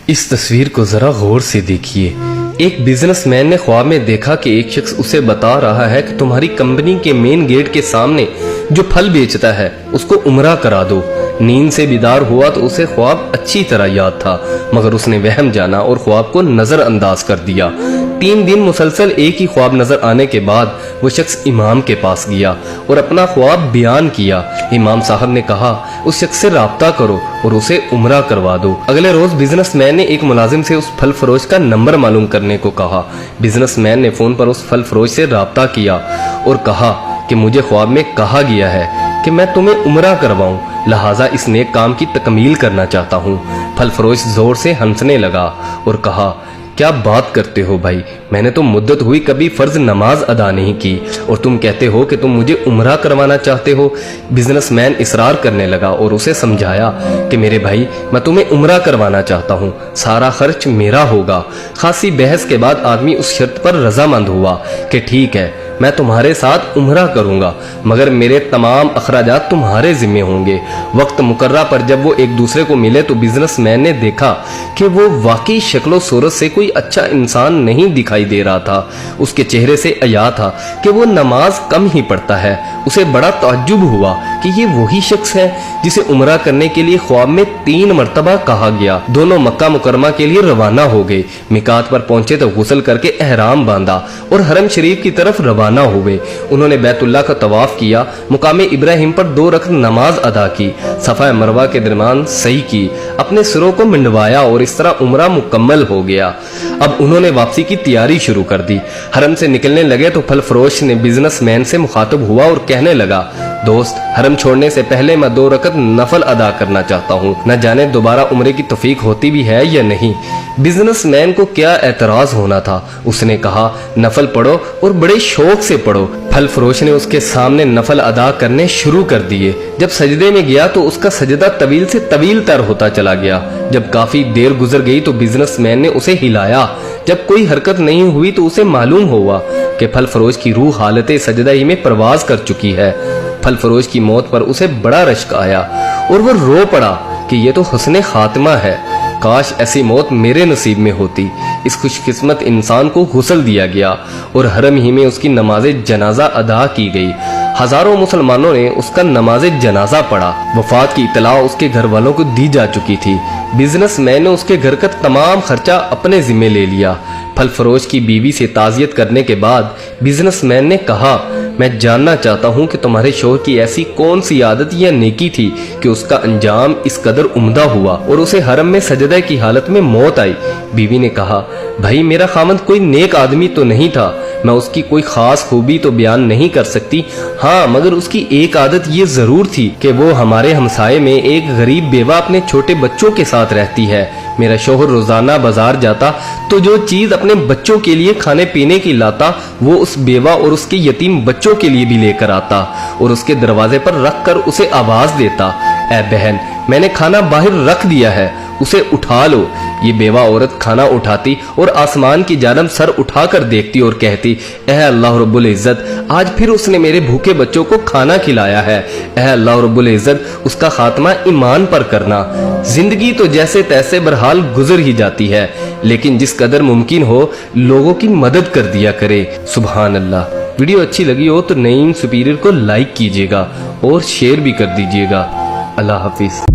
اس تصویر کو ذرا غور سے دیکھیے۔ ایک بزنس مین نے خواب میں دیکھا کہ ایک شخص اسے بتا رہا ہے کہ تمہاری کمپنی کے مین گیٹ کے سامنے جو پھل بیچتا ہے اس کو عمرہ کرا دو۔ نیند سے بیدار ہوا تو اسے خواب اچھی طرح یاد تھا، مگر اس نے وہم جانا اور خواب کو نظر انداز کر دیا۔ 3 دن مسلسل ایک ہی خواب نظر آنے کے بعد وہ شخص امام کے پاس گیا اور اپنا خواب بیان کیا۔ امام صاحب نے کہا اس شخص سے رابطہ کرو اور اسے عمرہ کروا دو۔ اگلے روز بزنس مین نے ایک ملازم سے اس پھل فروش کا نمبر معلوم کرنے کو کہا۔ بزنس مین نے فون پر اس پھل فروش سے رابطہ کیا اور کہا کہ مجھے خواب میں کہا گیا ہے کہ میں تمہیں عمرہ کرواؤں، لہٰذا اس نیک کام کی تکمیل کرنا چاہتا ہوں۔ پھل فروش زور سے ہنسنے لگا اور کہا کیا بات کرتے ہو بھائی، میں نے تو مدت ہوئی کبھی فرض نماز ادا نہیں کی اور تم کہتے ہو کہ تم مجھے عمرہ کروانا چاہتے ہو۔ بزنس مین اصرار کرنے لگا اور اسے سمجھایا کہ میرے بھائی میں تمہیں عمرہ کروانا چاہتا ہوں، سارا خرچ میرا ہوگا۔ خاصی بحث کے بعد آدمی اس شرط پر رضامند ہوا کہ ٹھیک ہے میں تمہارے ساتھ عمرہ کروں گا، مگر میرے تمام اخراجات تمہارے ذمہ ہوں گے۔ وقت مقررہ پر جب وہ ایک دوسرے کو ملے تو بزنس مین نے دیکھا کہ وہ واقعی شکل و صورت سے کوئی اچھا انسان نہیں دکھائی دے رہا تھا۔ اس کے چہرے سے عیاں تھا کہ وہ نماز کم ہی پڑھتا ہے۔ اسے بڑا تعجب ہوا کہ یہ وہی شخص ہے جسے عمرہ کرنے کے لیے خواب میں 3 مرتبہ کہا گیا۔ دونوں مکہ مکرمہ کے لیے روانہ ہو گئے۔ میقات پر پہنچے تو غسل کر کے احرام باندھا اور حرم شریف کی طرف روانہ ہوئے۔ انہوں نے بیت اللہ کا طواف کیا، مقام ابراہیم پر 2 رکعت نماز ادا کی، صفا مروہ کے درمیان سعی کی، اپنے سروں کو منڈوایا اور اس طرح عمرہ مکمل ہو گیا۔ اب انہوں نے واپسی کی تیاری شروع کر دی۔ حرم سے نکلنے لگے تو پھل فروش نے بزنس مین سے مخاطب ہوا اور کہنے لگا دوست، حرم چھوڑنے سے پہلے میں 2 رکعت نفل ادا کرنا چاہتا ہوں، نہ جانے دوبارہ عمرے کی توفیق ہوتی بھی ہے یا نہیں۔ بزنس مین کو کیا اعتراض ہونا تھا، اس نے کہا نفل پڑھو اور بڑے شوق سے پڑھو۔ پھل فروش نے اس کے سامنے نفل ادا کرنے شروع کر دیے۔ جب سجدے میں گیا تو اس کا سجدہ طویل سے طویل تر ہوتا چلا گیا۔ جب کافی دیر گزر گئی تو بزنس مین نے اسے ہلایا۔ جب کوئی حرکت نہیں ہوئی تو اسے معلوم ہوا کہ پھل فروش کی روح حالت سجدہ ہی میں پرواز کر چکی ہے۔ پھل فروش کی موت پر اسے بڑا رشک آیا اور وہ رو پڑا کہ یہ تو حسن خاتمہ ہے، کاش ایسی موت میرے نصیب میں ہوتی۔ اس خوش قسمت انسان کو غسل دیا گیا اور حرم ہی میں اس کی نماز جنازہ ادا کی گئی۔ ہزاروں مسلمانوں نے اس کا نماز جنازہ پڑھا۔ وفات کی اطلاع اس کے گھر والوں کو دی جا چکی تھی۔ بزنس مین نے اس کے گھر کا تمام خرچہ اپنے ذمہ لے لیا۔ پھل فروش کی بیوی سے تعزیت کرنے کے بعد بزنس مین نے کہا میں جاننا چاہتا ہوں کہ تمہارے شوہر کی ایسی کون سی عادت یا نیکی تھی کہ اس کا انجام اس قدر عمدہ ہوا اور اسے حرم میں سجدہ کی حالت میں موت آئی۔ بیوی نے کہا بھائی میرا خاوند کوئی نیک آدمی تو نہیں تھا، میں اس کی کوئی خاص خوبی تو بیان نہیں کر سکتی، ہاں مگر اس کی ایک عادت یہ ضرور تھی کہ وہ ہمارے ہمسائے میں ایک غریب بیوہ اپنے چھوٹے بچوں کے ساتھ رہتی ہے۔ میرا شوہر روزانہ بازار جاتا تو جو چیز اپنے بچوں کے لیے کھانے پینے کی لاتا وہ اس بیوہ اور اس کے یتیم بچوں کے لیے بھی لے کر آتا اور اس کے دروازے پر رکھ کر اسے آواز دیتا اے بہن میں نے کھانا باہر رکھ دیا ہے، اسے اٹھا لو۔ یہ بیوہ عورت کھانا اٹھاتی اور آسمان کی جانب سر اٹھا کر دیکھتی اور کہتی اے اللہ رب العزت، آج پھر اس نے میرے بھوکے بچوں کو کھانا کھلایا ہے، اے اللہ رب العزت اس کا خاتمہ ایمان پر کرنا۔ زندگی تو جیسے تیسے برحال گزر ہی جاتی ہے، لیکن جس قدر ممکن ہو لوگوں کی مدد کر دیا کرے۔ سبحان اللہ۔ ویڈیو اچھی لگی ہو تو نعیم سپیریئر کو لائک کیجیے گا اور شیئر بھی کر دیجیے گا۔ اللہ حافظ۔